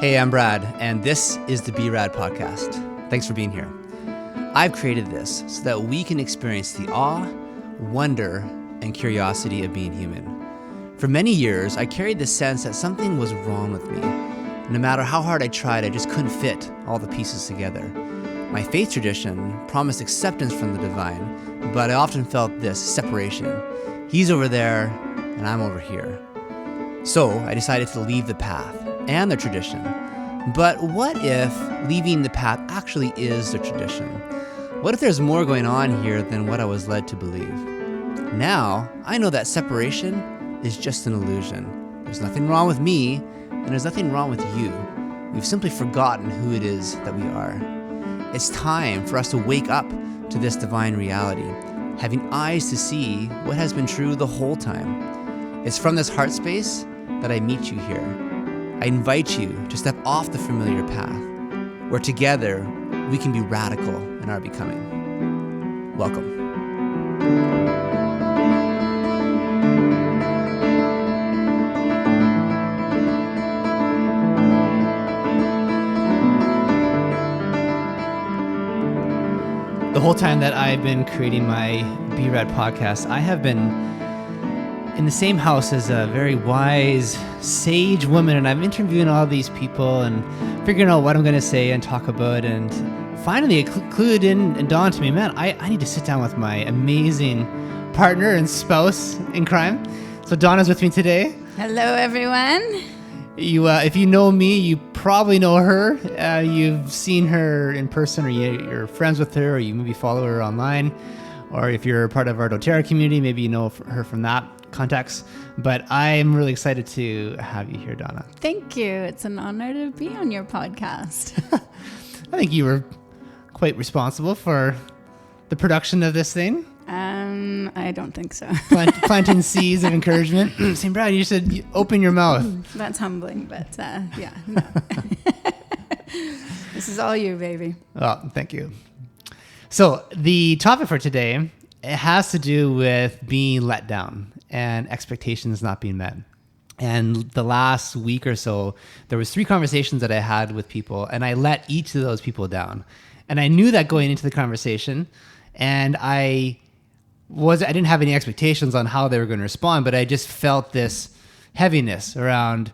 Hey, I'm Brad, and this is the Be Rad podcast. Thanks for being here. I've created this so that we can experience the awe, wonder, and curiosity of being human. For many years, I carried the sense that something was wrong with me. No matter how hard I tried, I just couldn't fit all the pieces together. My faith tradition promised acceptance from the divine, but I often felt this separation. He's over there, and I'm over here. So I decided to leave the path and the tradition. But what if leaving the path actually is the tradition? What if there's more going on here than what I was led to believe? Now, I know that separation is just an illusion. There's nothing wrong with me, and there's nothing wrong with you. We've simply forgotten who it is that we are. It's time for us to wake up to this divine reality, having eyes to see what has been true the whole time. It's from this heart space that I meet you here. I invite you to step off the familiar path, where together we can be radical in our becoming. Welcome. The whole time that I've been creating my Be Rad podcast, I have been in the same house as a very wise, sage woman, and I'm interviewing all these people and figuring out what I'm going to say and talk about, and finally it clued in and dawned to me, man, I need to sit down with my amazing partner and spouse in crime. So Dawna's with me today. Hello, everyone. If you know me, you probably know her. You've seen her in person, or you're friends with her, or you maybe follow her online, or if you're part of our doTERRA community, maybe you know her from that context. But I'm really excited to have you here, Dawna. Thank you. It's an honor to be on your podcast. I think you were quite responsible for the production of this thing. I don't think so. Planting seeds of encouragement. St. Brad, you should open your mouth. That's humbling, but yeah, no. This is all you, baby. Oh, thank you. So the topic for today, it has to do with being let down and expectations not being met. And the last week or so, there was 3 conversations that I had with people, and I let each of those people down. And I knew that going into the conversation, and I didn't have any expectations on how they were going to respond, but I just felt this heaviness around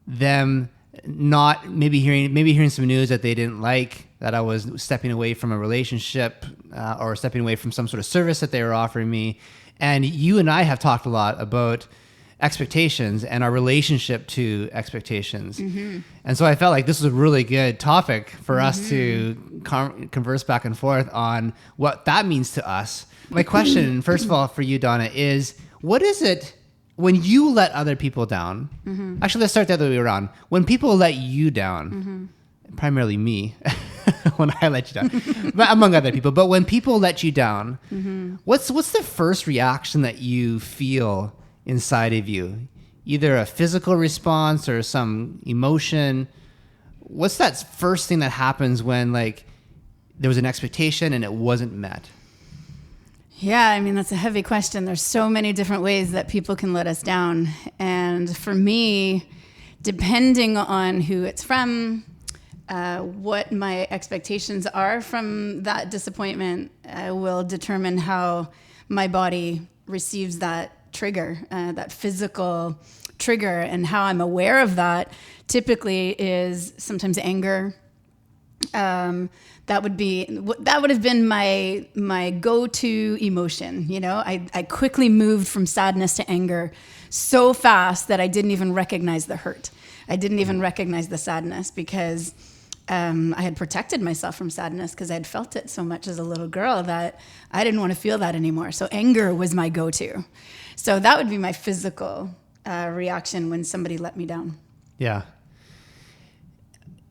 them not maybe hearing some news that they didn't like, that I was stepping away from a relationship or stepping away from some sort of service that they were offering me. And you and I have talked a lot about expectations and our relationship to expectations. Mm-hmm. And so I felt like this was a really good topic for us to converse back and forth on what that means to us. My question, first of all, for you, Dawna, is what is it when you let other people down? Mm-hmm. Actually, let's start the other way around. When people let you down, primarily me, when I let you down, but among other people, but when people let you down, what's the first reaction that you feel inside of you? Either a physical response or some emotion. What's that first thing that happens when like there was an expectation and it wasn't met? Yeah, I mean, that's a heavy question. There's so many different ways that people can let us down. And for me, depending on who it's from, what my expectations are from that disappointment will determine how my body receives that trigger, that physical trigger, and how I'm aware of that typically is sometimes anger. That would have been my go-to emotion. You know, I quickly moved from sadness to anger so fast that I didn't even recognize the hurt. I didn't even recognize the sadness because I had protected myself from sadness because I had felt it so much as a little girl that I didn't want to feel that anymore. So anger was my go-to. So that would be my physical reaction when somebody let me down. Yeah.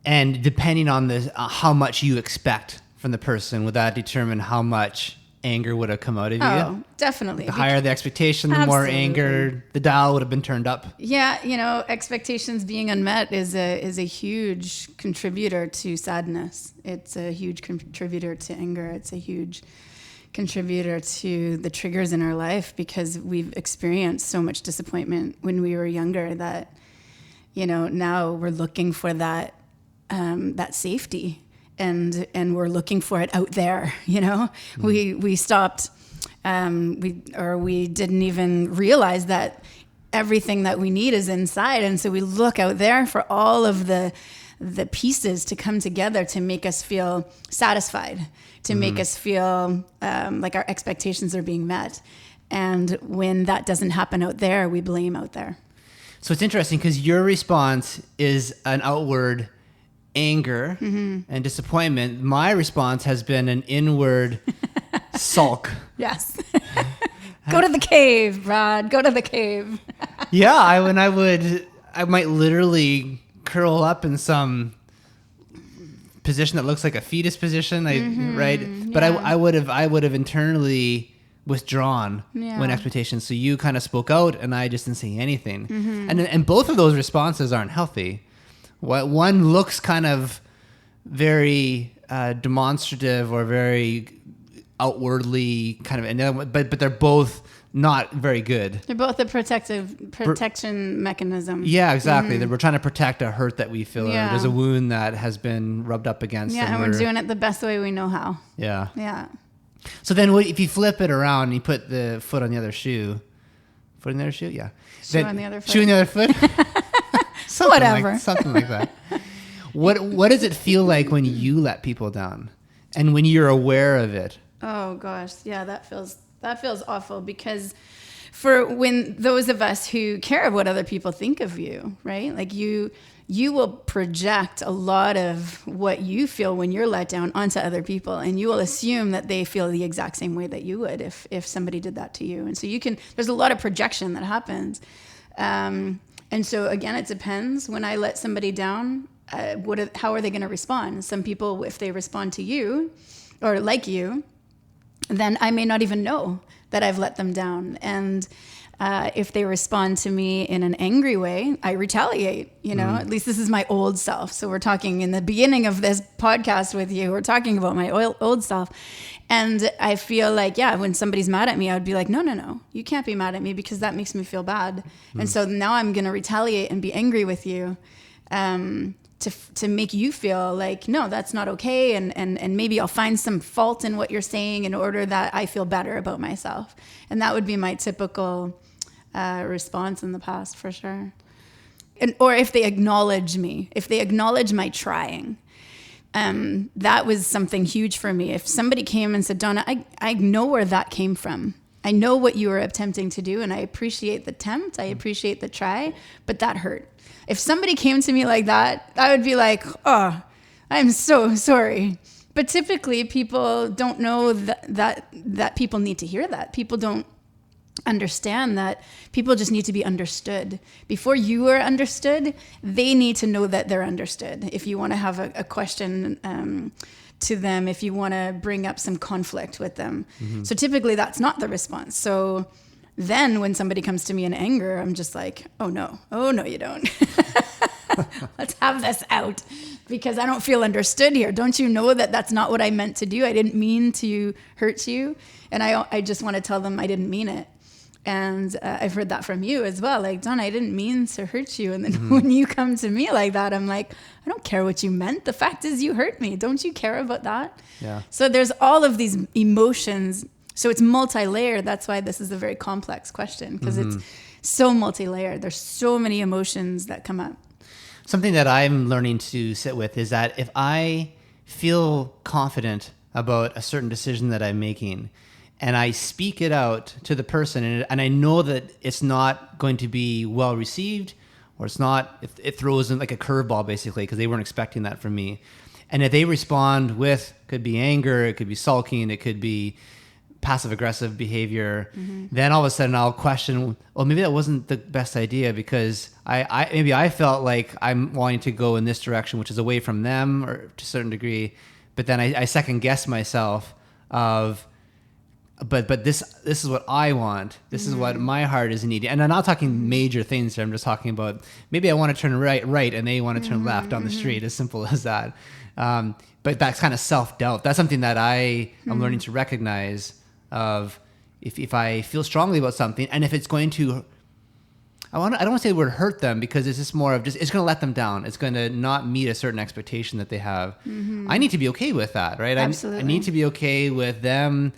And depending on how much you expect from the person, would that determine how much anger would have come out of you? Oh, definitely. The higher the expectation, the more anger, the dial would have been turned up. Yeah, you know, expectations being unmet is a huge contributor to sadness. It's a huge contributor to anger. It's a huge contributor to the triggers in our life because we've experienced so much disappointment when we were younger that now we're looking for that safety, and we're looking for it out there. We stopped, we didn't even realize that everything that we need is inside, and so we look out there for all of the pieces to come together to make us feel satisfied, to make us feel like our expectations are being met. And when that doesn't happen out there, we blame out there. So it's interesting because your response is an outward anger and disappointment. My response has been an inward sulk. Yes. Go to the cave, Brad. Go to the cave. Yeah, I might literally curl up in some position that looks like a fetus position, right? But I would have internally withdrawn when expectations. So you kind of spoke out, and I just didn't say anything. And both of those responses aren't healthy. One looks kind of very demonstrative or very outwardly kind of, and but they're both not very good. They're both a protection mechanism. Yeah, exactly. We're trying to protect a hurt that we feel. Or there's a wound that has been rubbed up against. Yeah, and we're doing it the best way we know how. Yeah. Yeah. So then if you flip it around and you put the foot on the other shoe, foot on the other shoe? Yeah. Shoe on the other foot. Shoe on the other foot? Whatever. Something like that. What does it feel like when you let people down and when you're aware of it? Oh gosh, yeah, that feels awful, because for when those of us who care what other people think of you, right? Like you will project a lot of what you feel when you're let down onto other people, and you will assume that they feel the exact same way that you would if somebody did that to you. And so there's a lot of projection that happens. And so again, it depends. When I let somebody down, how are they going to respond? Some people, if they respond to you or like you, then I may not even know that I've let them down. And if they respond to me in an angry way, I retaliate, at least this is my old self. So we're talking in the beginning of this podcast with you, we're talking about my old self. And I feel like, when somebody's mad at me, I would be like, no, you can't be mad at me because that makes me feel bad. And so now I'm going to retaliate and be angry with you to make you feel like, no, that's not okay. And maybe I'll find some fault in what you're saying in order that I feel better about myself. And that would be my typical response in the past, for sure. Or if they acknowledge me, if they acknowledge my trying. That was something huge for me. If somebody came and said, Dawna, I know where that came from. I know what you were attempting to do, and I appreciate the attempt. I appreciate the try, but that hurt. If somebody came to me like that, I would be like, oh, I'm so sorry. But typically people don't know that people need to hear that. People don't understand that people just need to be understood. Before you are understood, they need to know that they're understood. If you want to have a question to them, if you want to bring up some conflict with them. So typically that's not the response. So then when somebody comes to me in anger, I'm just like, oh no, you don't. Let's have this out because I don't feel understood here. Don't you know that that's not what I meant to do? I didn't mean to hurt you. And I just want to tell them I didn't mean it. And I've heard that from you as well. Like, Dawna, I didn't mean to hurt you. And then when you come to me like that, I'm like, I don't care what you meant. The fact is you hurt me. Don't you care about that? Yeah. So there's all of these emotions. So it's multi-layered. That's why this is a very complex question, because it's so multi-layered. There's so many emotions that come up. Something that I'm learning to sit with is that if I feel confident about a certain decision that I'm making, and I speak it out to the person, and I know that it's not going to be well received, or it throws in like a curveball basically, because they weren't expecting that from me. And if they respond with, could be anger, it could be sulking, it could be passive aggressive behavior, then all of a sudden I'll question, well, maybe that wasn't the best idea, because maybe I felt like I'm wanting to go in this direction, which is away from them or to a certain degree. But then I second guess myself of, but this is what I want. This is what my heart is needing. And I'm not talking major things here. I'm just talking about maybe I want to turn right, and they want to turn left on the street. As simple as that. But that's kind of self-doubt. That's something that I am learning to recognize. Of if I feel strongly about something, and if it's going to I don't want to say the word hurt them, because it's just more of just, it's going to let them down. It's going to not meet a certain expectation that they have. I need to be okay with that, right? Absolutely. I need to be okay with them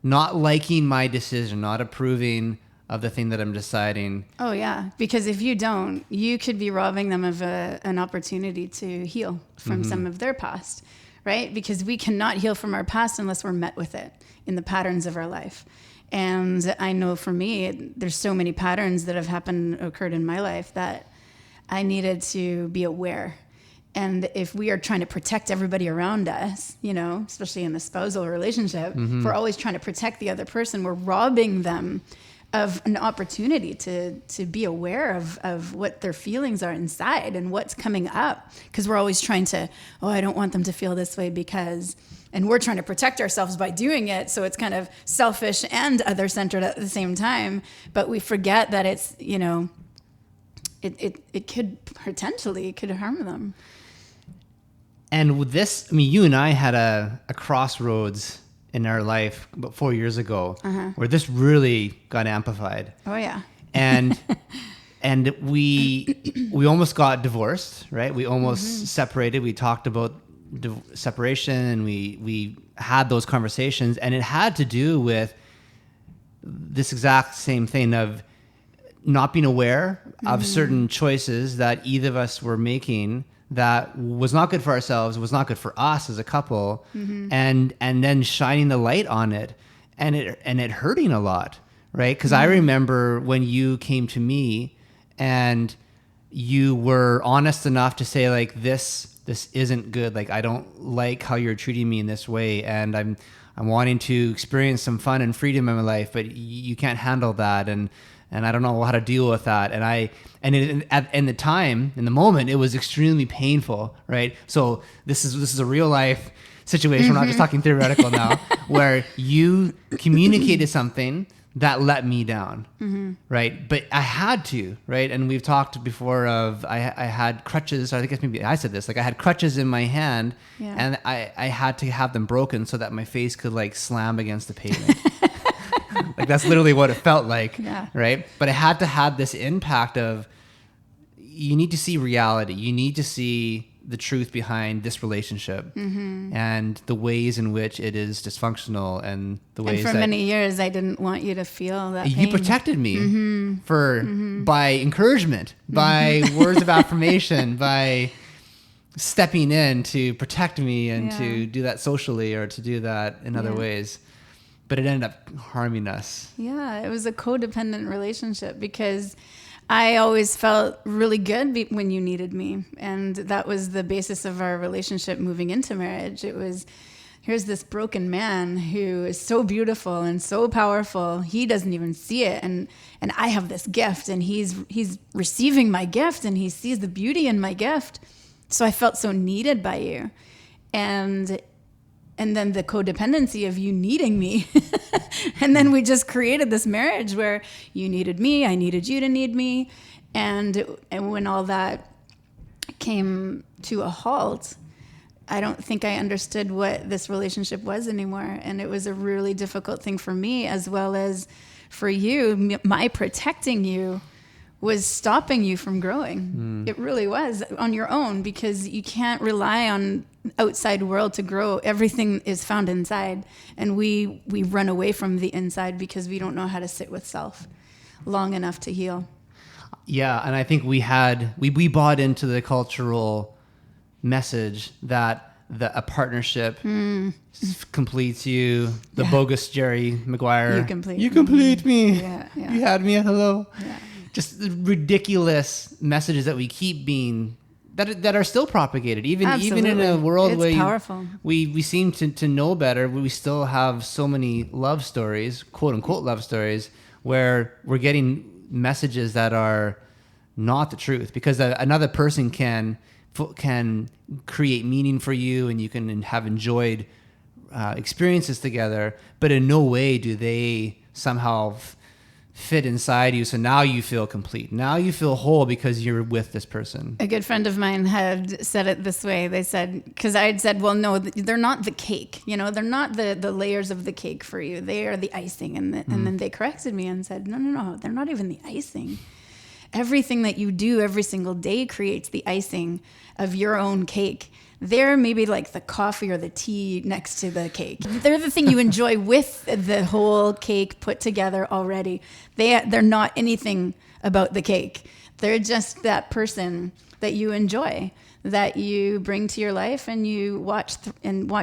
not liking my decision, not approving of the thing that I'm deciding. Oh yeah, because if you don't, you could be robbing them of an opportunity to heal from some of their past, right? Because we cannot heal from our past unless we're met with it in the patterns of our life. And I know for me, there's so many patterns that have occurred in my life that I needed to be aware. And if we are trying to protect everybody around us, you know, especially in a spousal relationship, if we're always trying to protect the other person, we're robbing them of an opportunity to be aware of what their feelings are inside and what's coming up. Because we're always trying to, I don't want them to feel this way because, and we're trying to protect ourselves by doing it. So it's kind of selfish and other-centered at the same time. But we forget that it's, you know, it could potentially harm them. And with this, I mean, you and I had a crossroads in our life about 4 years ago, where this really got amplified. Oh yeah. And we almost got divorced, right? We almost separated. We talked about separation, and we had those conversations, and it had to do with this exact same thing of not being aware of certain choices that either of us were making that was not good for ourselves, was not good for us as a couple, and then shining the light on it, and it hurting a lot, right? Because I remember when you came to me and you were honest enough to say, like, this isn't good. Like, I don't like how you're treating me in this way, and I'm wanting to experience some fun and freedom in my life, but you can't handle that, and I don't know how to deal with that. In the time, in the moment, it was extremely painful, right? So this is a real life situation. We're not just talking theoretical now, where you communicated something that let me down, right? But I had to, right? And we've talked before of I had crutches. I think maybe I said this. Like, I had crutches in my hand, and I had to have them broken so that my face could, like, slam against the pavement. Like, that's literally what it felt like, right? But it had to have this impact of, you need to see reality. You need to see the truth behind this relationship and the ways in which it is dysfunctional, and the ways and for many years I didn't want you to feel that pain. You protected me by encouragement, by words of affirmation, by stepping in to protect me and to do that socially or to do that in other ways. But it ended up harming us. Yeah, it was a codependent relationship because I always felt really good when you needed me. And that was the basis of our relationship moving into marriage. It was, here's this broken man who is so beautiful and so powerful. He doesn't even see it. And I have this gift, and he's receiving my gift, and he sees the beauty in my gift. So I felt so needed by you. And then the codependency of you needing me. And then we just created this marriage where you needed me, I needed you to need me. And when all that came to a halt, I don't think I understood what this relationship was anymore. And it was a really difficult thing for me, as well as for you. My protecting you was stopping you from growing. It really was, on your own, because you can't rely on outside world to grow. Everything is found inside, and we run away from the inside because we don't know how to sit with self long enough to heal. Yeah, and I think we bought into the cultural message that a partnership completes you. The bogus Jerry McGuire. You complete me. Yeah. You had me at hello. Yeah. Just the ridiculous messages that we keep being that are still propagated, even in a world where we seem to know better. We still have so many love stories, quote unquote love stories, where we're getting messages that are not the truth, because another person can create meaning for you, and you can have enjoyed experiences together, but in no way do they somehow fit inside you. So now you feel complete. Now you feel whole because you're with this person. A good friend of mine had said it this way. They said, because I had said, well, no, they're not the cake. You know, they're not the layers of the cake for you. They are the icing. And then they corrected me and said, no, they're not even the icing. everything that you do every single day creates the icing of your own cake. They're maybe like the coffee or the tea next to the cake. They're the thing you enjoy with the whole cake put together already. They're not anything about the cake. They're just that person that you enjoy, that you bring to your life, and you watch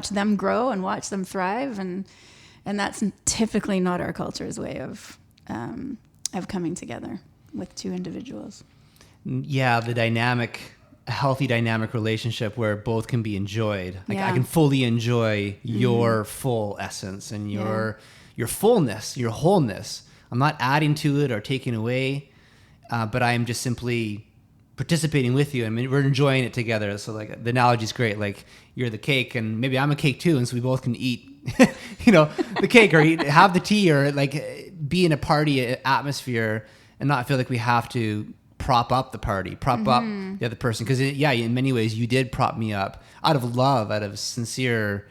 them grow and watch them thrive. And that's typically not our culture's way of coming together with two individuals. Yeah, a healthy dynamic relationship where both can be enjoyed. Like Yeah. I can fully enjoy your full essence and your fullness, your wholeness. I'm not adding to it or taking away, but I am just simply participating with you. I mean, we're enjoying it together. So like the analogy is great. Like you're the cake and maybe I'm a cake too. And so we both can eat, the cake, or have the tea, or like be in a party atmosphere and not feel like we have to prop up the party, prop up the other person. Because in many ways you did prop me up out of love, out of sincere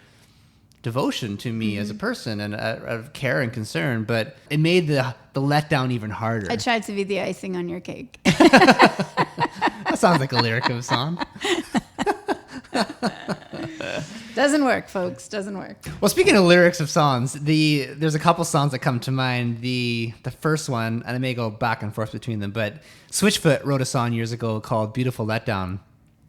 devotion to me as a person, and out of care and concern. But it made the letdown even harder. I tried to be the icing on your cake. That sounds like a lyric of a song. Doesn't work, folks. Doesn't work. Well, speaking of lyrics of songs, there's a couple songs that come to mind. The first one, and I may go back and forth between them, but Switchfoot wrote a song years ago called Beautiful Letdown.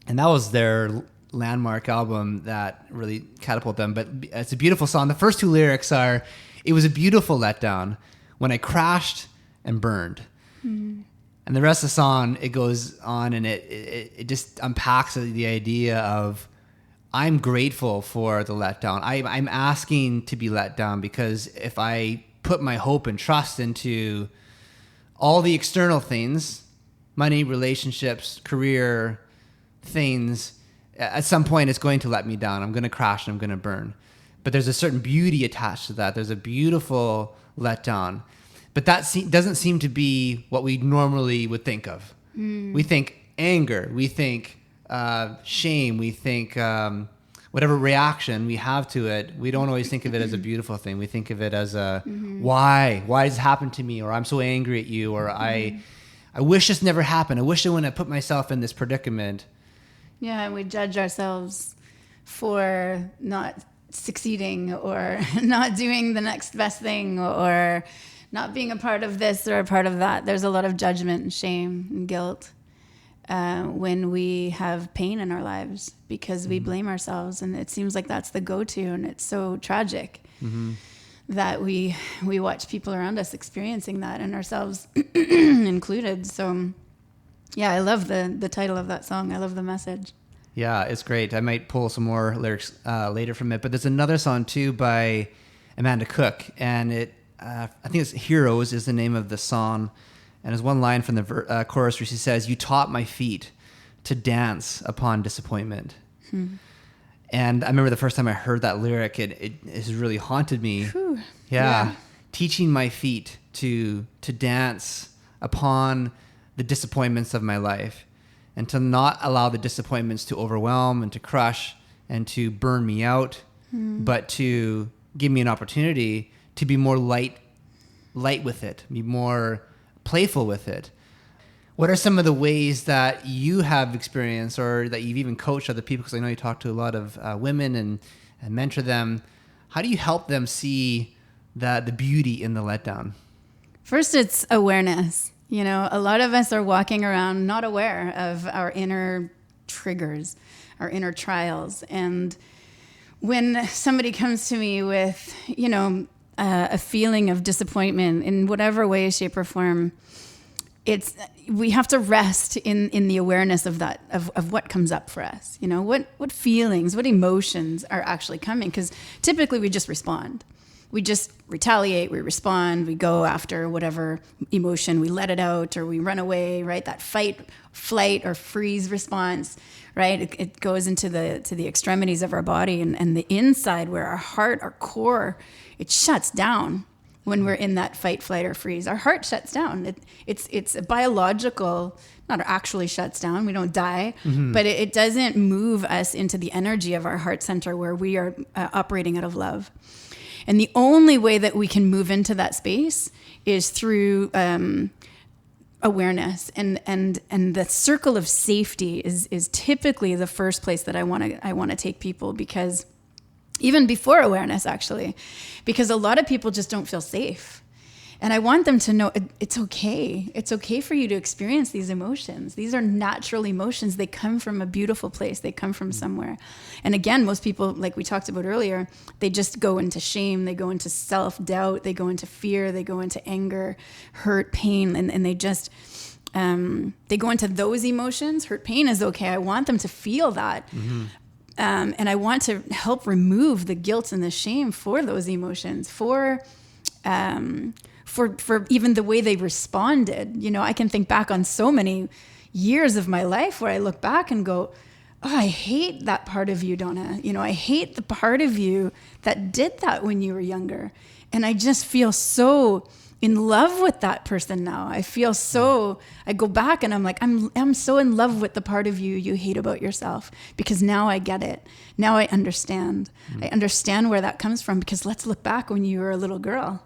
And that was their landmark album that really catapulted them. But it's a beautiful song. The first two lyrics are, "It was a beautiful letdown when I crashed and burned." Mm. And the rest of the song, it goes on and it just unpacks the idea of, I'm grateful for the letdown. I'm asking to be let down, because if I put my hope and trust into all the external things, money, relationships, career, things, at some point it's going to let me down. I'm going to crash and I'm going to burn. But there's a certain beauty attached to that. There's a beautiful letdown. But that doesn't seem to be what we normally would think of. We think anger. We think shame. We think whatever reaction we have to it. We don't always think of it as a beautiful thing. We think of it as a why does this happen to me? Or I'm so angry at you. Or I wish this never happened. I wish I wouldn't have put myself in this predicament. Yeah, and we judge ourselves for not succeeding, or not doing the next best thing, or not being a part of this or a part of that. There's a lot of judgment and shame and guilt when we have pain in our lives, because we blame ourselves, and it seems like that's the go-to, and it's so tragic that we watch people around us experiencing that, and ourselves included. So yeah, I love the title of that song. I love the message. Yeah, it's great. I might pull some more lyrics later from it, but there's another song too by Amanda Cook, and I think it's Heroes is the name of the song. And there's one line from the chorus where she says, "You taught my feet to dance upon disappointment." And I remember the first time I heard that lyric, it has really haunted me. Yeah. Teaching my feet to dance upon the disappointments of my life, and to not allow the disappointments to overwhelm and to crush and to burn me out, but to give me an opportunity to be more light with it, be more playful with it. What are some of the ways that you have experienced, or that you've even coached other people? Because I know you talk to a lot of women and mentor them. How do you help them see the beauty in the letdown? First, it's awareness. A lot of us are walking around not aware of our inner triggers, our inner trials. And when somebody comes to me with, a feeling of disappointment in whatever way, shape, or form, we have to rest in the awareness of that, of what comes up for us. What feelings, what emotions are actually coming? Because typically we just respond. We just retaliate, we respond, we go after whatever emotion, we let it out, or we run away, right? That fight, flight, or freeze response, right? It goes into the extremities of our body, and the inside, where our heart, our core, it shuts down when we're in that fight, flight, or freeze. Our heart shuts down. It's a biological, not actually shuts down, we don't die, but it doesn't move us into the energy of our heart center, where we are operating out of love. And the only way that we can move into that space is through awareness, and the circle of safety is typically the first place that I want to take people, because even before awareness, actually, because a lot of people just don't feel safe. And I want them to know it's okay. It's okay for you to experience these emotions. These are natural emotions. They come from a beautiful place. They come from somewhere. And again, most people, like we talked about earlier, they just go into shame. They go into self-doubt. They go into fear. They go into anger, hurt, pain. And they just, they go into those emotions. Hurt, pain is okay. I want them to feel that. Mm-hmm. And I want to help remove the guilt and the shame for those emotions, for even the way they responded. You know, I can think back on so many years of my life where I look back and go, oh, I hate that part of you, Dawna. You know, I hate the part of you that did that when you were younger. And I just feel so in love with that person now. I feel so, I go back and I'm like, I'm so in love with the part of you hate about yourself, because now I get it. Now I understand. I understand where that comes from, because let's look back when you were a little girl.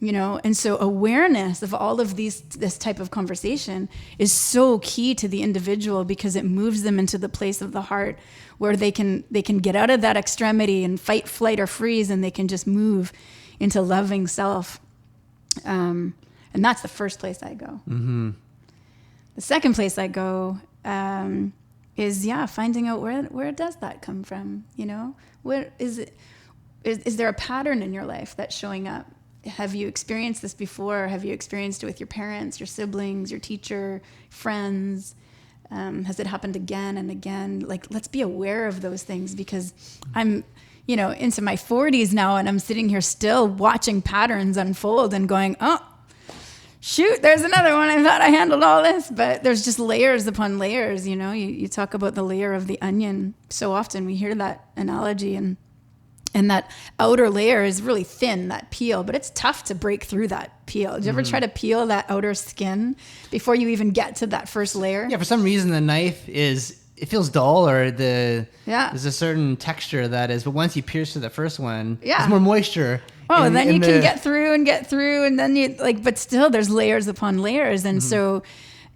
You know, and so awareness of all of this type of conversation is so key to the individual, because it moves them into the place of the heart where they can get out of that extremity and fight, flight, or freeze, and they can just move into loving self. And that's the first place I go. Mm-hmm. The second place I go is finding out where does that come from? You know, where is it? Is there a pattern in your life that's showing up? Have you experienced this before? Have you experienced it with your parents, your siblings, your teacher, friends? Has it happened again and again? Like, let's be aware of those things, because I'm, you know, into my 40s now, and I'm sitting here still watching patterns unfold and going, oh, shoot, there's another one. I thought I handled all this, but there's just layers upon layers. You know, you talk about the layer of the onion. So often we hear that analogy, and that outer layer is really thin, that peel, but it's tough to break through that peel. Did you ever try to peel that outer skin before you even get to that first layer? Yeah, for some reason the knife it feels dull, or there's a certain texture that is, but once you pierce through the first one, there's more moisture. Oh, then you can get through, and then you but still there's layers upon layers. And so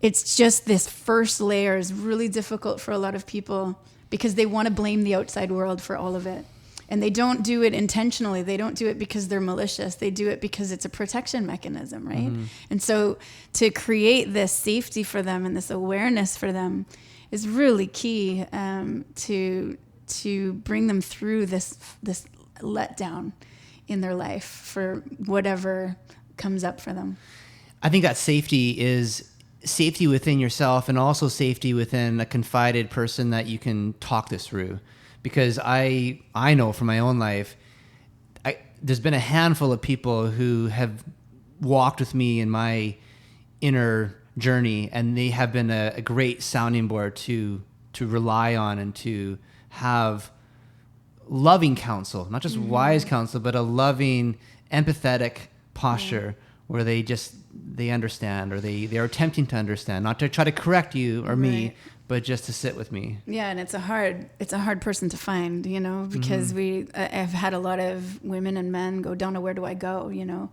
it's just this first layer is really difficult for a lot of people, because they want to blame the outside world for all of it. And they don't do it intentionally. They don't do it because they're malicious. They do it because it's a protection mechanism, right? Mm-hmm. And so to create this safety for them and this awareness for them is really key to bring them through this letdown in their life for whatever comes up for them. I think that safety is safety within yourself, and also safety within a confided person that you can talk this through. Because I know from my own life, there's been a handful of people who have walked with me in my inner journey, and they have been a great sounding board to rely on, and to have loving counsel, not just wise counsel, but a loving, empathetic posture where they understand, or they are attempting to understand, not to try to correct you or me, but just to sit with me. Yeah, and it's a hard person to find, you know, because I've had a lot of women and men go, Dawna, where do I go? You know,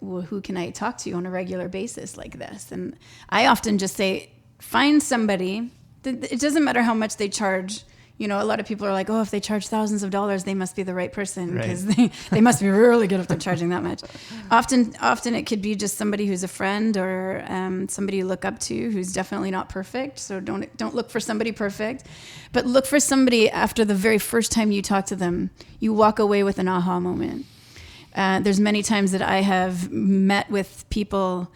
well, who can I talk to on a regular basis like this? And I often just say, find somebody. It doesn't matter how much they charge. You know, a lot of people are like, oh, if they charge thousands of dollars, they must be the right person, because they must be really good if they're charging that much. Often it could be just somebody who's a friend, or somebody you look up to who's definitely not perfect. So don't look for somebody perfect, but look for somebody after the very first time you talk to them, you walk away with an aha moment. There's many times that I have met with people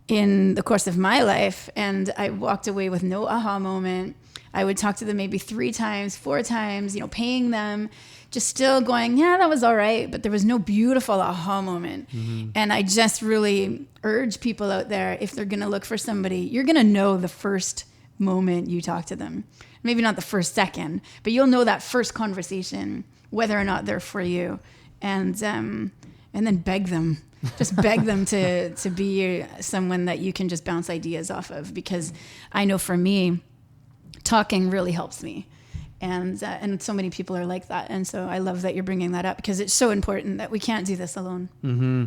in the course of my life, and I walked away with no aha moment. I would talk to them maybe 3 times, 4 times, you know, paying them, just still going, yeah, that was all right. But there was no beautiful aha moment. Mm-hmm. And I just really urge people out there, if they're going to look for somebody, you're going to know the first moment you talk to them. Maybe not the first second, but you'll know that first conversation, whether or not they're for you. And then beg them. Just beg them to be someone that you can just bounce ideas off of. Because I know for me, talking really helps me, and so many people are like that, and so I love that you're bringing that up, because it's so important that we can't do this alone. Mm-hmm.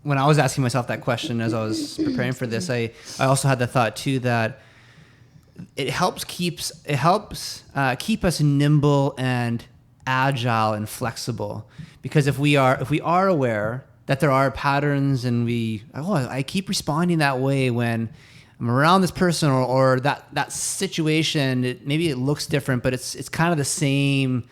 when I was asking myself that question as I was preparing for this, I also had the thought too that it helps keep us nimble and agile and flexible, because if we are aware that there are patterns and I keep responding that way when I'm around this person or that situation, maybe it looks different, but it's kind of the same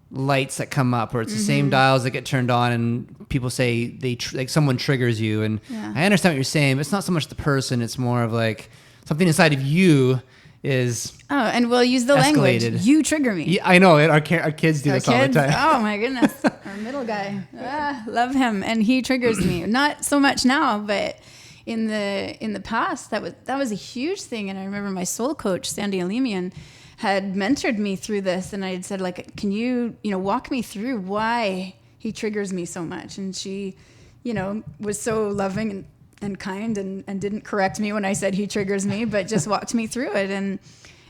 lights that come up, or it's the same dials that get turned on, and people say like someone triggers you. And I understand what you're saying, but it's not so much the person, it's more of like something inside of you is and we'll use the escalated. Language. You trigger me. Yeah, I know it. Our kids do this all the time. Oh my goodness. Our middle guy. Love him. And he triggers me. Not so much now, but in the past, that was a huge thing. And I remember my soul coach, Sandy Alemian, had mentored me through this, and I had said, like, can you walk me through why he triggers me so much? And she, was so loving and kind and didn't correct me when I said he triggers me, but just walked me through it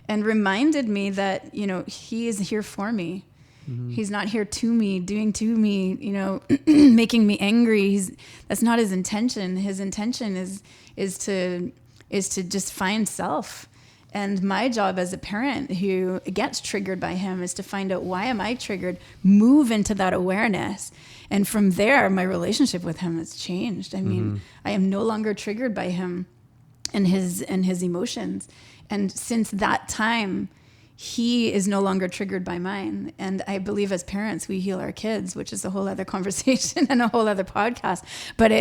and reminded me that, he is here for me. Mm-hmm. He's not here to me, doing to me, making me angry. That's not his intention. His intention is to just find self. And my job as a parent who gets triggered by him is to find out, why am I triggered? Move into that awareness. And from there, my relationship with him has changed. I mean, I am no longer triggered by him and his emotions. And since that time, he is no longer triggered by mine. And I believe as parents, we heal our kids, which is a whole other conversation and a whole other podcast. But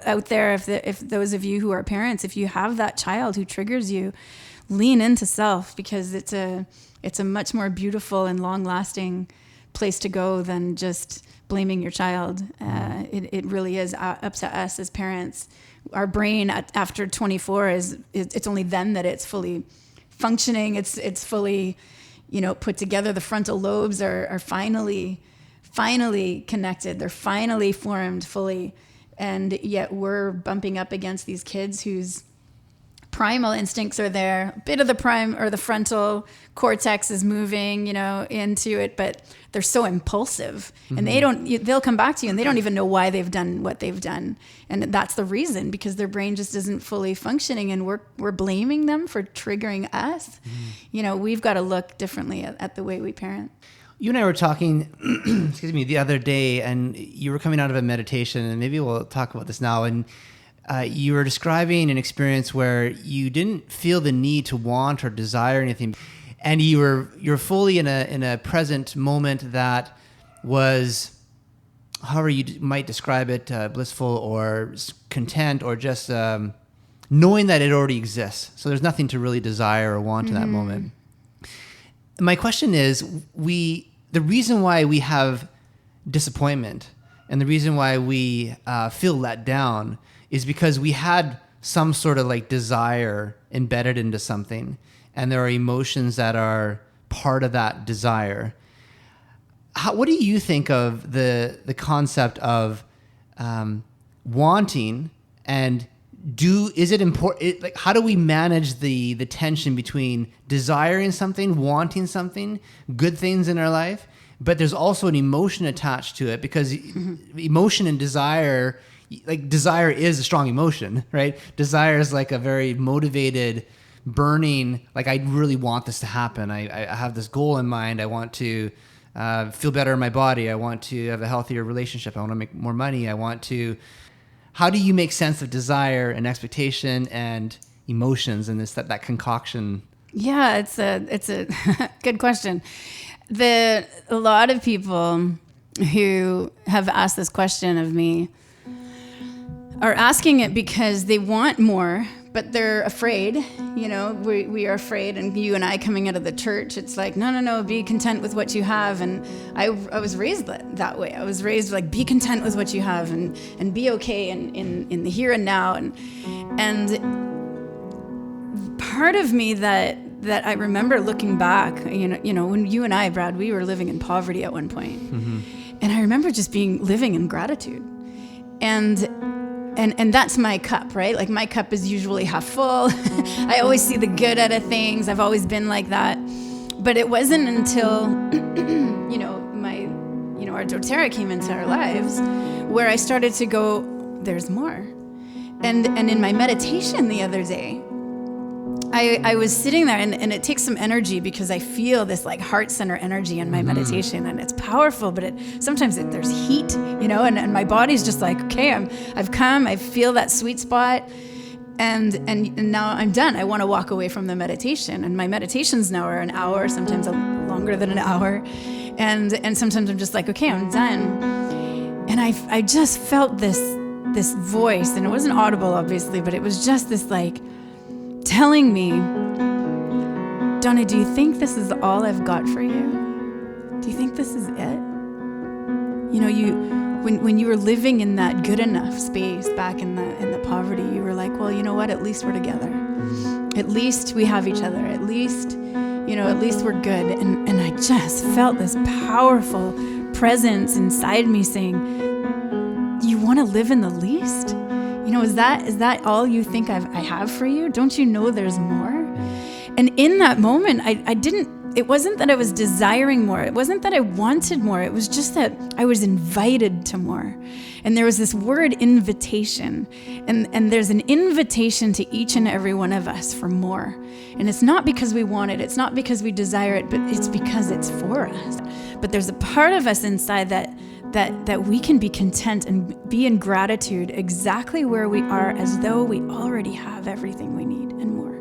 out there, if those of you who are parents, if you have that child who triggers you, lean into self, because it's a much more beautiful and long-lasting place to go than just blaming your child. It really is up to us as parents. Our brain after 24 it's only then that it's fully functioning. It's fully, put together. The frontal lobes are finally connected. They're finally formed fully. And yet we're bumping up against these kids whose primal instincts are there. A bit of the frontal cortex is moving, into it, but they're so impulsive, and they'll come back to you and they don't even know why they've done what they've done. And that's the reason, because their brain just isn't fully functioning, and we're blaming them for triggering us. We've got to look differently at the way we parent. You and I were talking, the other day, and you were coming out of a meditation, and maybe we'll talk about this now. And you were describing an experience where you didn't feel the need to want or desire anything, and you're fully in a present moment that was, however you might describe it, blissful or content, or just knowing that it already exists. So there's nothing to really desire or want in that moment. My question is, the reason why we have disappointment and the reason why we feel let down is because we had some sort of like desire embedded into something, and there are emotions that are part of that desire. What do you think of the concept of wanting, and is it important? Like, how do we manage the tension between desiring something, wanting something, good things in our life, but there's also an emotion attached to it, because emotion and desire, like desire is a strong emotion, right? Desire is like a very motivated, burning, like I really want this to happen. I have this goal in mind. I want to feel better in my body. I want to have a healthier relationship. I want to make more money. How do you make sense of desire and expectation and emotions and that concoction? Yeah, it's a good question. A lot of people who have asked this question of me are asking it because they want more, but they're afraid. We are afraid, and you and I coming out of the church, it's like, no, be content with what you have. And I was raised that way. I was raised like, be content with what you have and be okay in the here and now. And part of me that I remember looking back, when you and I, Brad, we were living in poverty at one point. And I remember just living in gratitude. And that's my cup, right? Like, my cup is usually half full. I always see the good out of things. I've always been like that. But it wasn't until, our doTERRA came into our lives where I started to go, there's more. And in my meditation the other day, I was sitting there, and it takes some energy because I feel this like heart center energy in my meditation, and it's powerful, but sometimes there's heat, and my body's just like, okay, I've come, I feel that sweet spot, and now I'm done. I want to walk away from the meditation, and my meditations now are an hour, sometimes longer than an hour, and sometimes I'm just like, okay, I'm done. And I just felt this voice, and it wasn't audible, obviously, but it was just this like telling me, Dawna, do you think this is all I've got for you? Do you think this is it? When you were living in that good enough space back in the poverty, you were like, well, you know what? At least we're together. At least we have each other. At least we're good. And I just felt this powerful presence inside me saying, you want to live in the least? Is that all you think I have for you? Don't you know there's more? And in that moment, it wasn't that I was desiring more. It wasn't that I wanted more. It was just that I was invited to more. And there was this word invitation. And there's an invitation to each and every one of us for more. And it's not because we want it. It's not because we desire it, but it's because it's for us. But there's a part of us inside that we can be content and be in gratitude exactly where we are, as though we already have everything we need and more.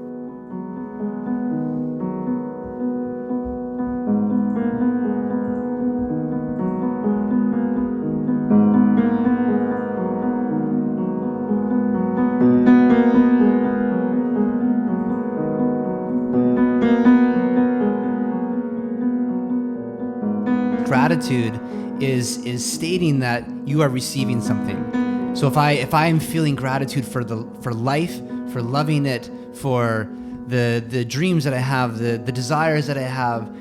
Gratitude is stating that you are receiving something. So if I am feeling gratitude for life, for loving it, for the dreams that I have, the desires that I have,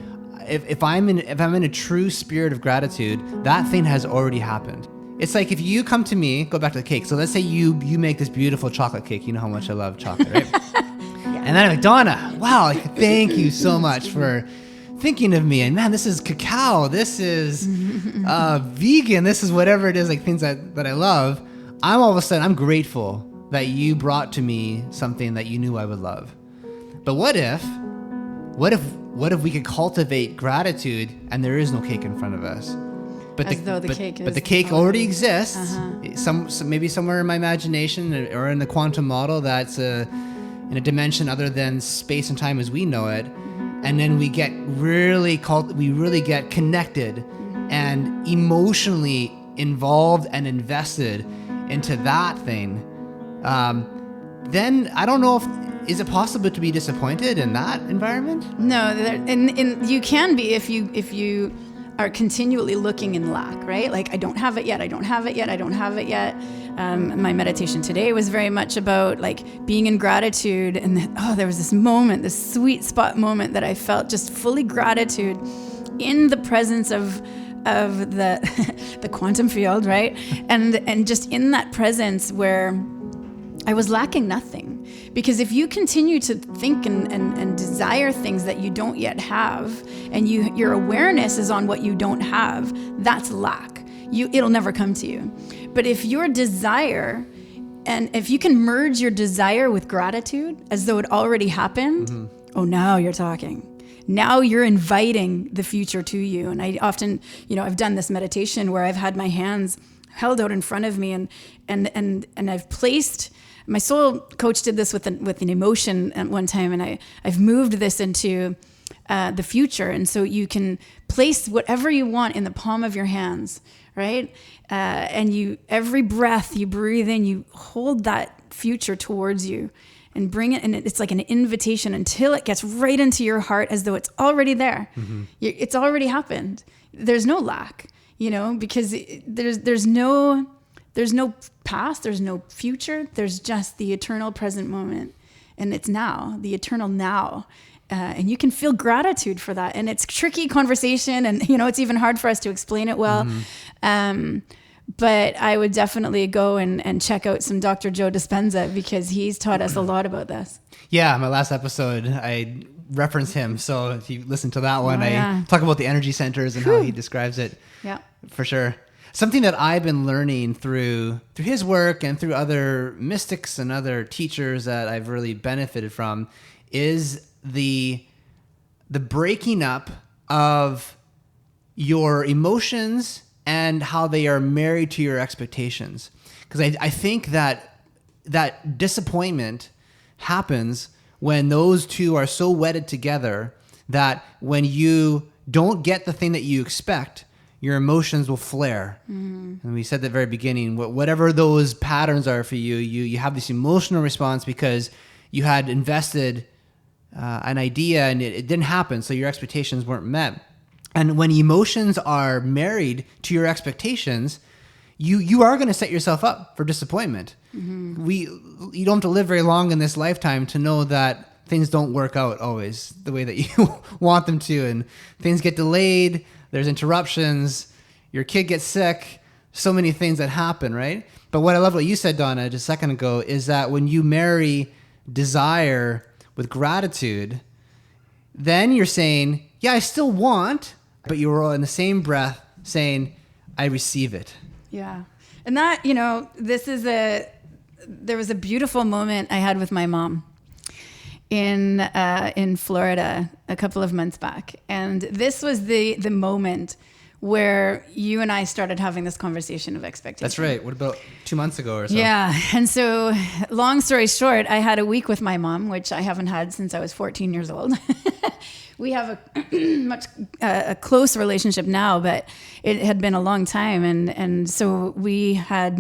if I'm in a true spirit of gratitude, that thing has already happened. It's like if you come to me, go back to the cake. So let's say you make this beautiful chocolate cake. You know how much I love chocolate, right? Yeah. And then I'm like, Dawna, wow, thank you so much for thinking of me. And man, this is cacao. This is vegan. This is whatever it is, like things that I love. All of a sudden, I'm grateful that you brought to me something that you knew I would love. But what if we could cultivate gratitude and there is no cake in front of us? But the cake already exists. Maybe somewhere in my imagination or in the quantum model that's in a dimension other than space and time as we know it. And then we really get connected and emotionally involved and invested into that thing. Then I don't know is it possible to be disappointed in that environment? No, and you can be if you are continually looking in lack, right? Like, I don't have it yet. I don't have it yet. I don't have it yet. My meditation today was very much about like being in gratitude, and there was this moment, this sweet spot moment that I felt just fully gratitude in the presence of the quantum field, right? And just in that presence where I was lacking nothing. Because if you continue to think and desire things that you don't yet have, and your awareness is on what you don't have, that's lack. It'll never come to you. But if your desire, and if you can merge your desire with gratitude as though it already happened, now you're talking. Now you're inviting the future to you. And I often, I've done this meditation where I've had my hands held out in front of me, and I've placed. My soul coach did this with an emotion at one time, and I've moved this into the future. And so you can place whatever you want in the palm of your hands, right? And every breath you breathe in, you hold that future towards you and bring it. And it's like an invitation until it gets right into your heart as though it's already there. It's already happened. There's no lack, because there's no past, there's no future, there's just the eternal present moment. And it's now, the eternal now. And you can feel gratitude for that. And it's tricky conversation, and it's even hard for us to explain it well. But I would definitely go and check out some Dr. Joe Dispenza, because he's taught us a lot about this. Yeah, my last episode, I reference him. So if you listen to that one, I talk about the energy centers and how he describes it. Yeah, for sure. Something that I've been learning through his work and through other mystics and other teachers that I've really benefited from is the breaking up of your emotions and how they are married to your expectations. Because I think that disappointment happens when those two are so wedded together that when you don't get the thing that you expect, your emotions will flare. And we said at the very beginning, whatever those patterns are for you, you have this emotional response because you had invested an idea and it didn't happen, so your expectations weren't met. And when emotions are married to your expectations, you are going to set yourself up for disappointment. You don't have to live very long in this lifetime to know that things don't work out always the way that you want them to, and things get delayed, there's interruptions, your kid gets sick, so many things that happen, right? But what I love what you said, Dawna, just a second ago, is that when you marry desire with gratitude, then you're saying, yeah, I still want, but you're in the same breath saying, I receive it. Yeah. And that, there was a beautiful moment I had with my mom in Florida a couple of months back. And this was the moment where you and I started having this conversation of expectation. That's right. What about 2 months ago or so? Yeah. And so long story short, I had a week with my mom, which I haven't had since I was 14 years old. We have a close relationship now, but it had been a long time. And so we had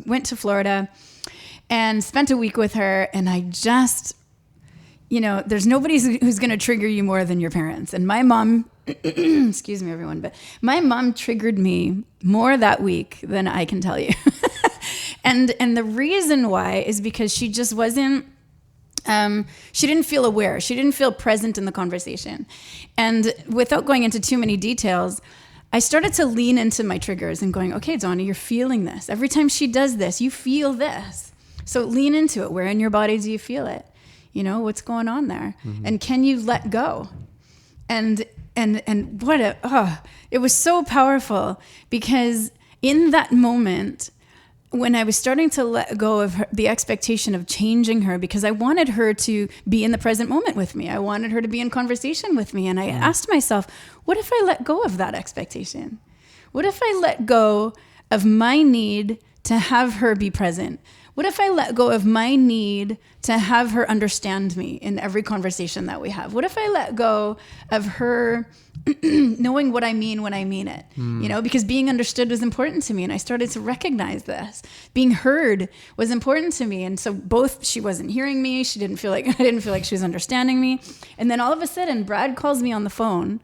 went to Florida and spent a week with her. And I just, there's nobody who's going to trigger you more than your parents. And my mom, excuse me, everyone, but my mom triggered me more that week than I can tell you. And the reason why is because she just wasn't, she didn't feel aware. She didn't feel present in the conversation. And without going into too many details, I started to lean into my triggers and going, okay, Dawna, you're feeling this. Every time she does this, you feel this. So lean into it. Where in your body do you feel it? What's going on there? Mm-hmm. And can you let go? And it was so powerful because in that moment, when I was starting to let go of the expectation of changing her, because I wanted her to be in the present moment with me. I wanted her to be in conversation with me. And I asked myself, what if I let go of that expectation? What if I let go of my need to have her be present? What if I let go of my need to have her understand me in every conversation that we have? What if I let go of her knowing what I mean when I mean it? Because being understood was important to me. And I started to recognize this. Being heard was important to me. And so both, she wasn't hearing me. I didn't feel like she was understanding me. And then all of a sudden, Brad calls me on the phone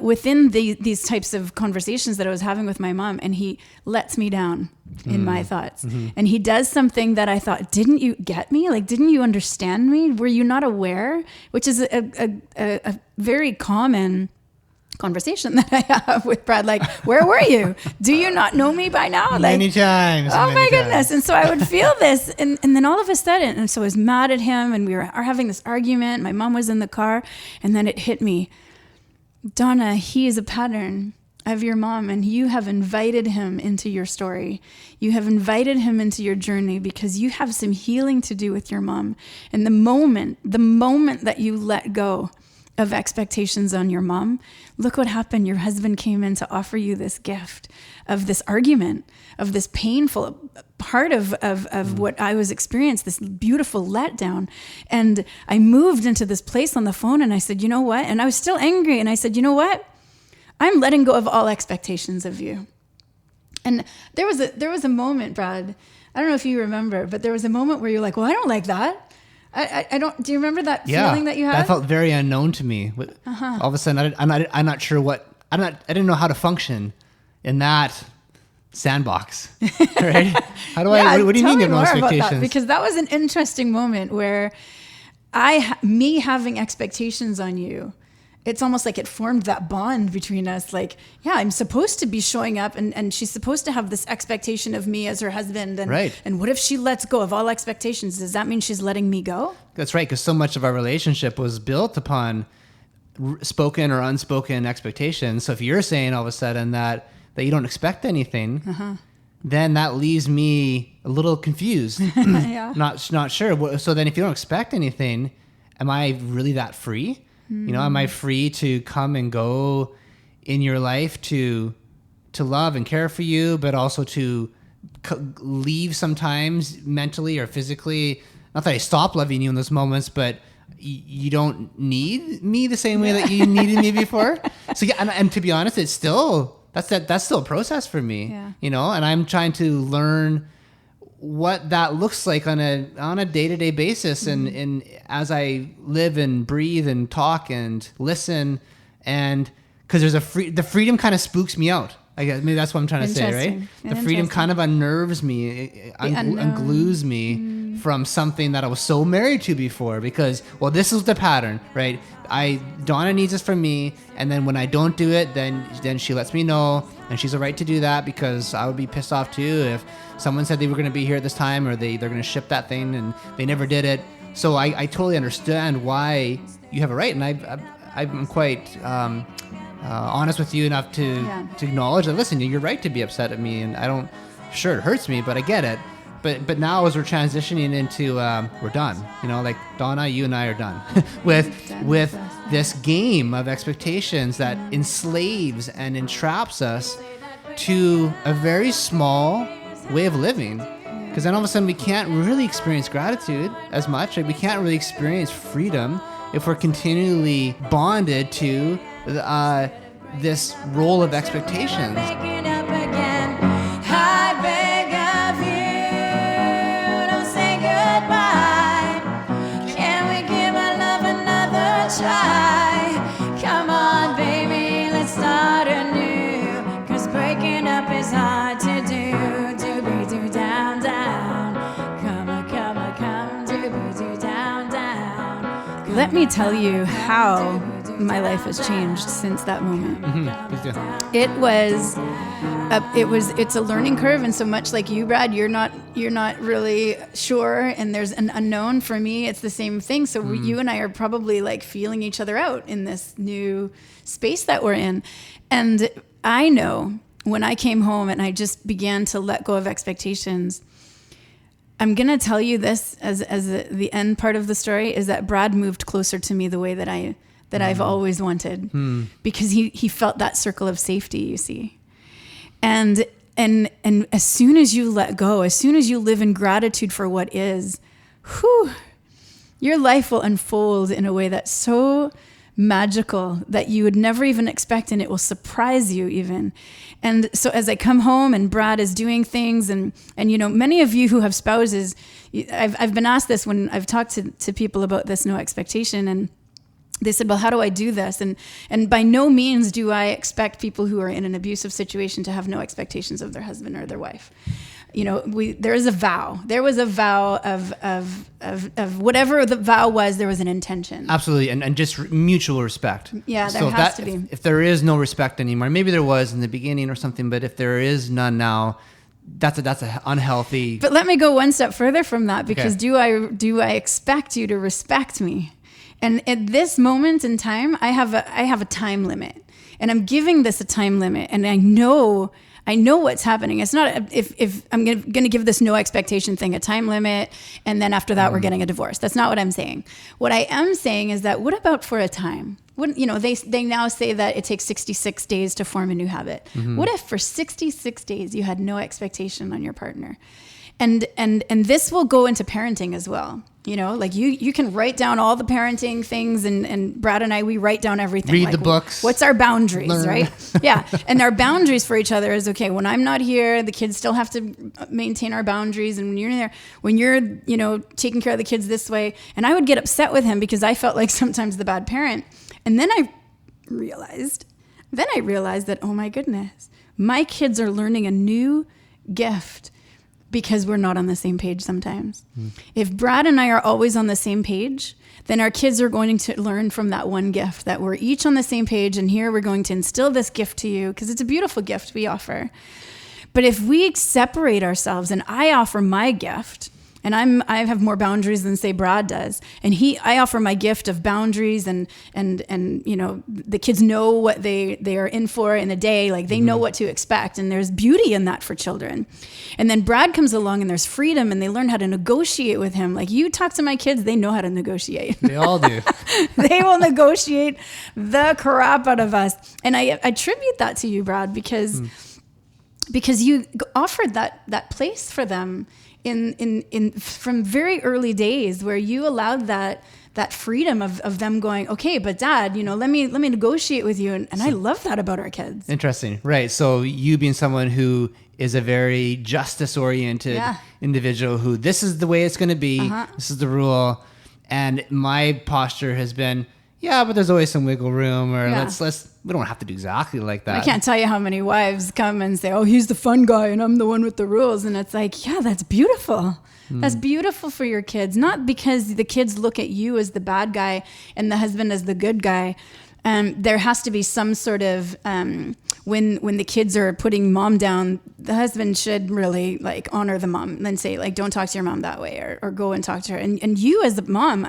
within these types of conversations that I was having with my mom, and he lets me down in my thoughts. Mm-hmm. And he does something that I thought, didn't you get me? Like, didn't you understand me? Were you not aware? Which is a very common conversation that I have with Brad. Like, where were you? Do you not know me by now? Like, many times. Oh my goodness. And so I would feel this. And then all of a sudden, and so I was mad at him, and we are having this argument. My mom was in the car, and then it hit me. Dawna, he is a pattern of your mom, and you have invited him into your story. You have invited him into your journey because you have some healing to do with your mom. And the moment that you let go of expectations on your mom, look what happened. Your husband came in to offer you this gift of this argument, of this painful part of what I was experiencing, this beautiful letdown. And I moved into this place on the phone, and I said, you know what? And I was still angry. And I said, you know what? I'm letting go of all expectations of you. And there was a moment, Brad, I don't know if you remember, but there was a moment where you're like, well, I don't like that. I don't. Do you remember that feeling that you had? That felt very unknown to me. All of a sudden, I'm not sure what. I didn't know how to function in that sandbox. Right? How do I? What do you mean you have no expectations? Because that was an interesting moment where me having expectations on you. It's almost like it formed that bond between us. Like, yeah, I'm supposed to be showing up, and she's supposed to have this expectation of me as her husband. And, right. And what if she lets go of all expectations? Does that mean she's letting me go? That's right, because so much of our relationship was built upon spoken or unspoken expectations. So if you're saying all of a sudden that that you don't expect anything, then that leaves me a little confused. Yeah. Not sure. So then if you don't expect anything, am I really that free? Am I free to come and go in your life to love and care for you, but also to leave sometimes mentally or physically? Not that I stop loving you in those moments, but you don't need me the same way that you needed me before. So yeah, and to be honest, it's still that's still a process for me. Yeah. And I'm trying to learn what that looks like on a day-to-day basis, and as I live and breathe and talk and listen, and because there's the freedom kind of spooks me out. I guess maybe that's what I'm trying to say, right? The freedom kind of unnerves me, unglues me from something that I was so married to before, because, well, this is the pattern, right? Dawna needs this from me, and then when I don't do it, then she lets me know, and she's a right to do that, because I would be pissed off too if someone said they were going to be here at this time, or they're going to ship that thing and they never did it. So I totally understand why you have a right, and I'm quite honest with you enough to acknowledge that, listen, you're right to be upset at me, and sure, it hurts me, but I get it. But now as we're transitioning into we're done, like Dawna, you and I are done with this game of expectations that enslaves and entraps us to a very small way of living. Because then all of a sudden we can't really experience gratitude as much. Like, we can't really experience freedom if we're continually bonded to this role of expectations. Try. Come on, baby, let's start anew. 'Cause breaking up is hard to do. Do down, down. Come, do down, down. Let me tell you how my life has changed since that moment. It's a learning curve, and so much like you, Brad, you're not really sure, and there's an unknown. For me, it's the same thing. So you and I are probably like feeling each other out in this new space that we're in. And I know when I came home and I just began to let go of expectations, I'm going to tell you this as the end part of the story, is that Brad moved closer to me the way that I've always wanted, because he felt that circle of safety, you see. And as soon as you let go, as soon as you live in gratitude for what is, your life will unfold in a way that's so magical that you would never even expect, and it will surprise you even. And so as I come home and Brad is doing things, and many of you who have spouses, I've been asked this when I've talked to people about this no expectation, and they said, well, how do I do this? And by no means do I expect people who are in an abusive situation to have no expectations of their husband or their wife. There is a vow. There was a vow of whatever the vow was, there was an intention. Absolutely. And just mutual respect. Yeah, there has to be. If there is no respect anymore, maybe there was in the beginning or something, but if there is none now, that's a unhealthy. But let me go one step further from that, because do I expect you to respect me? And at this moment in time, I have a time limit, and I'm giving this a time limit, and I know what's happening. It's not if I'm going to give this no expectation thing a time limit, and then after that we're getting a divorce. That's not what I'm saying. What I am saying is that, what about for a time? They now say that it takes 66 days to form a new habit. What if for 66 days you had no expectation on your partner? And this will go into parenting as well. Like you can write down all the parenting things, and Brad and I, we write down everything. Read like, the books. What's our boundaries, learn. right? Yeah. And our boundaries for each other is, okay, when I'm not here, the kids still have to maintain our boundaries. And when you're taking care of the kids this way, and I would get upset with him because I felt like sometimes the bad parent. And then I realized that, oh my goodness, my kids are learning a new gift, because we're not on the same page sometimes. If Brad and I are always on the same page, then our kids are going to learn from that one gift, that we're each on the same page, and here we're going to instill this gift to you, because it's a beautiful gift we offer. But if we separate ourselves and I offer my gift I have more boundaries than say Brad does. And I offer my gift of boundaries and the kids know what they are in for in a day. Like they know what to expect. And there's beauty in that for children. And then Brad comes along and there's freedom and they learn how to negotiate with him. Like you talk to my kids, they know how to negotiate. They all do. They will negotiate the crap out of us. And I attribute that to you, Brad, because you offered that place for them in from very early days, where you allowed that freedom of them going, okay, but Dad, let me negotiate with you. And I love that about our kids. Interesting. Right. So you being someone who is a very justice oriented individual who this is the way it's going to be. This is the rule. And my posture has been, but there's always some wiggle room, or we don't have to do exactly like that. I can't tell you how many wives come and say, oh, he's the fun guy and I'm the one with the rules. And it's like, that's beautiful. That's beautiful for your kids. Not because the kids look at you as the bad guy and the husband as the good guy. There has to be some sort of, when the kids are putting mom down, the husband should really like honor the mom and then say like, don't talk to your mom that way, or go and talk to her. And you as the mom,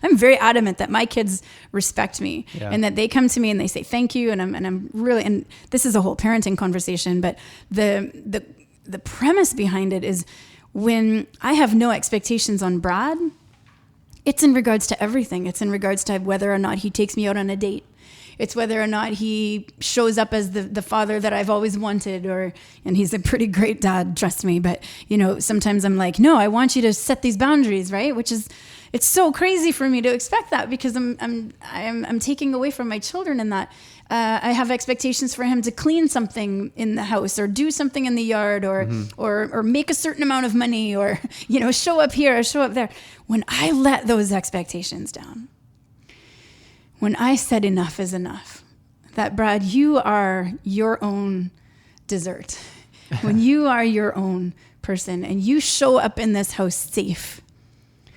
I'm very adamant that my kids respect me and that they come to me and they say thank you. And I'm really, and this is a whole parenting conversation, but the premise behind it is when I have no expectations on Brad, it's in regards to everything. It's in regards to whether or not he takes me out on a date. It's whether or not he shows up as the father that I've always wanted, and he's a pretty great dad, trust me. But, sometimes I'm like, no, I want you to set these boundaries, right? Which is, it's so crazy for me to expect that, because I'm taking away from my children in that. I have expectations for him to clean something in the house, or do something in the yard, or make a certain amount of money, or, show up here or show up there. When I let those expectations down, when I said enough is enough, that Brad, you are your own dessert. When you are your own person and you show up in this house safe,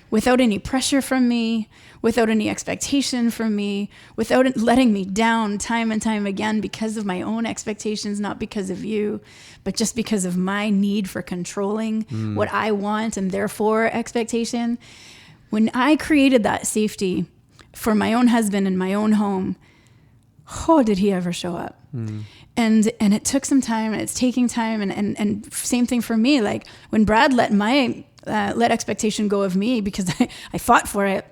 without any pressure from me, without any expectation from me, without letting me down time and time again because of my own expectations, not because of you, but just because of my need for controlling what I want and therefore expectation. When I created that safety for my own husband in my own home, did he ever show up? And it took some time, and it's taking time, and same thing for me. Like when Brad let expectation go of me because I fought for it,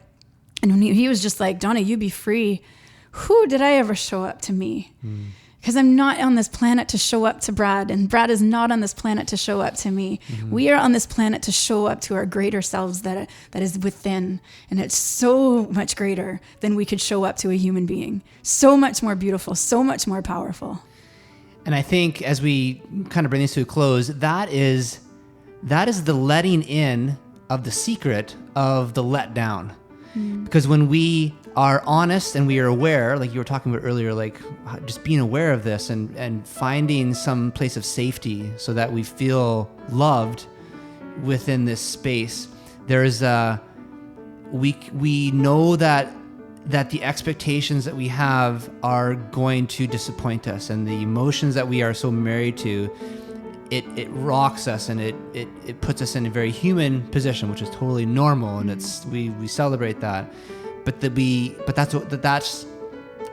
and when he was just like, Dawna, you be free. Who did I ever show up to me? Because I'm not on this planet to show up to Brad, and Brad is not on this planet to show up to me. We are on this planet to show up to our greater selves that is within, and it's so much greater than we could show up to a human being. So much more beautiful, so much more powerful. And I think as we kind of bring this to a close, that is the letting in of the secret of the letdown. Because when we are honest and we are aware, like you were talking about earlier, like just being aware of this and finding some place of safety so that we feel loved within this space, there's we know that the expectations that we have are going to disappoint us, and the emotions that we are so married to, it rocks us, and it puts us in a very human position, which is totally normal, and it's we celebrate that, but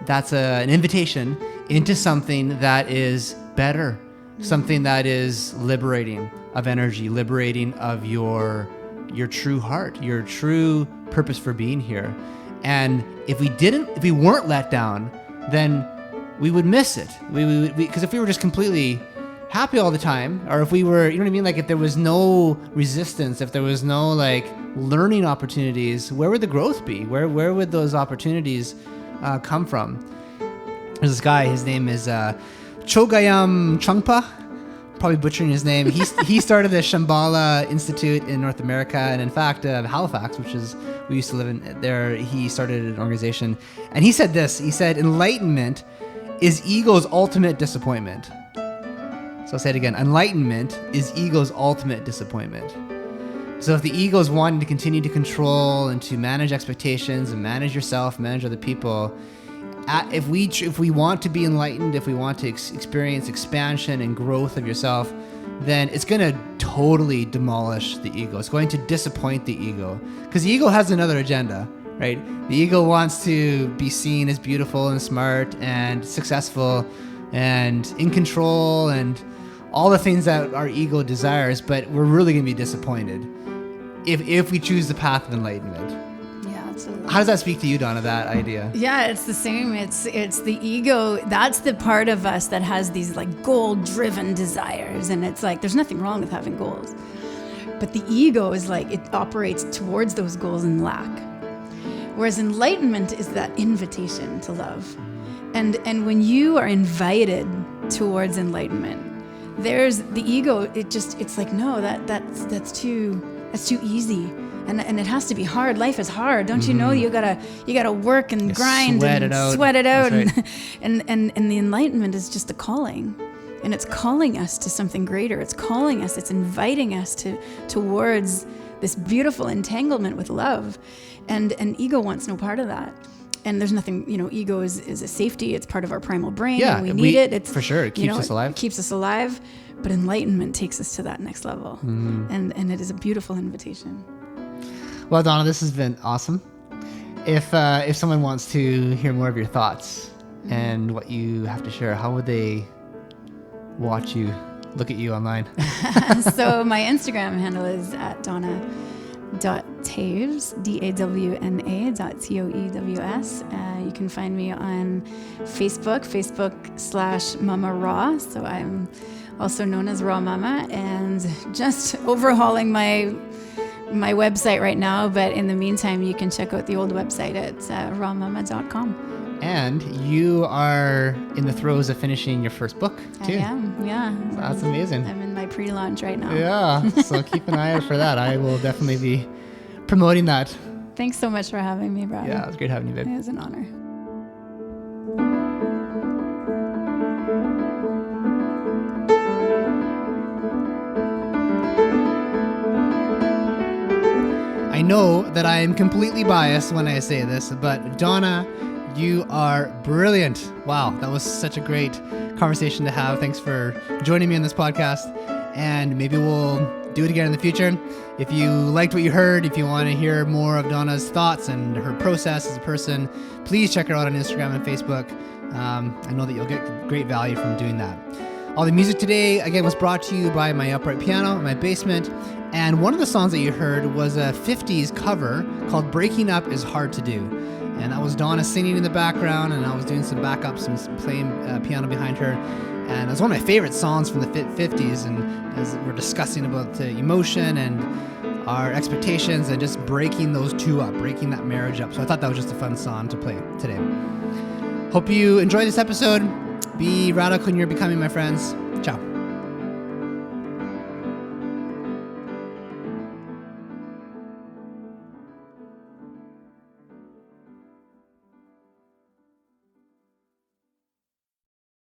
that's an invitation into something that is better, something that is liberating of energy, liberating of your true heart, your true purpose for being here. And if we weren't let down, then we would miss it. Because if we were just completely happy all the time, or if we were, you know what I mean? Like if there was no resistance, if there was no like learning opportunities, where would the growth be? Where would those opportunities come from? There's this guy, his name is Chogayam Chungpa, probably butchering his name. He started the Shambhala Institute in North America, and in fact, Halifax, which is, we used to live in there, he started an organization. And he said this, he said, enlightenment is ego's ultimate disappointment. So I'll say it again. Enlightenment is ego's ultimate disappointment. So if the ego is wanting to continue to control and to manage expectations and manage yourself, manage other people, if we want to be enlightened, if we want to experience expansion and growth of yourself, then it's going to totally demolish the ego. It's going to disappoint the ego, because the ego has another agenda, right? The ego wants to be seen as beautiful and smart and successful and in control and all the things that our ego desires, but we're really going to be disappointed if we choose the path of enlightenment. Yeah, absolutely. How does that speak to you, Dawna, that idea? Yeah, it's the same. It's the ego. That's the part of us that has these like goal-driven desires, and it's like there's nothing wrong with having goals, but the ego is like it operates towards those goals in lack. Whereas enlightenment is that invitation to love, and when you are invited towards enlightenment, there's the ego. It's like no, that's too easy. And it has to be hard. Life is hard. Don't you know? You gotta work and grind sweat and it out. sweat it out. That's right. And the enlightenment is just a calling. And it's calling us to something greater. It's calling us, it's inviting us towards this beautiful entanglement with love. And ego wants no part of that. And there's nothing, ego is a safety. It's part of our primal brain. Yeah, and we need it. It's for sure. It keeps us alive. It keeps us alive. But enlightenment takes us to that next level. And it is a beautiful invitation. Well, Dawna, this has been awesome. If someone wants to hear more of your thoughts and what you have to share, how would they watch you, look at you online? So my Instagram handle is at Dawna.Taves, DAWNA.TOEWS. You can find me on Facebook/Mama Raw. So I'm also known as Raw Mama, and just overhauling my website right now. But in the meantime, you can check out the old website at rawmama.com. And you are in the throes of finishing your first book, too. I am, yeah. So that's amazing. I'm in my pre-launch right now. Yeah, so keep an eye out for that. I will definitely be promoting that. Thanks so much for having me, Brad. Yeah, it was great having you, babe. It was an honor. I know that I am completely biased when I say this, but Dawna, you are brilliant. Wow, that was such a great conversation to have. Thanks for joining me on this podcast, and maybe we'll do it again in the future. If you liked what you heard, if you want to hear more of Dawna's thoughts and her process as a person, please check her out on Instagram and Facebook. I know that you'll get great value from doing that. All the music today, again, was brought to you by my upright piano in my basement. And one of the songs that you heard was a 50s cover called Breaking Up Is Hard to Do. And that was Dawna singing in the background, and I was doing some backups and playing piano behind her. And it was one of my favorite songs from the 50s. And as we're discussing about the emotion and our expectations and just breaking those two up, breaking that marriage up. So I thought that was just a fun song to play today. Hope you enjoyed this episode. Be radical in your becoming, my friends.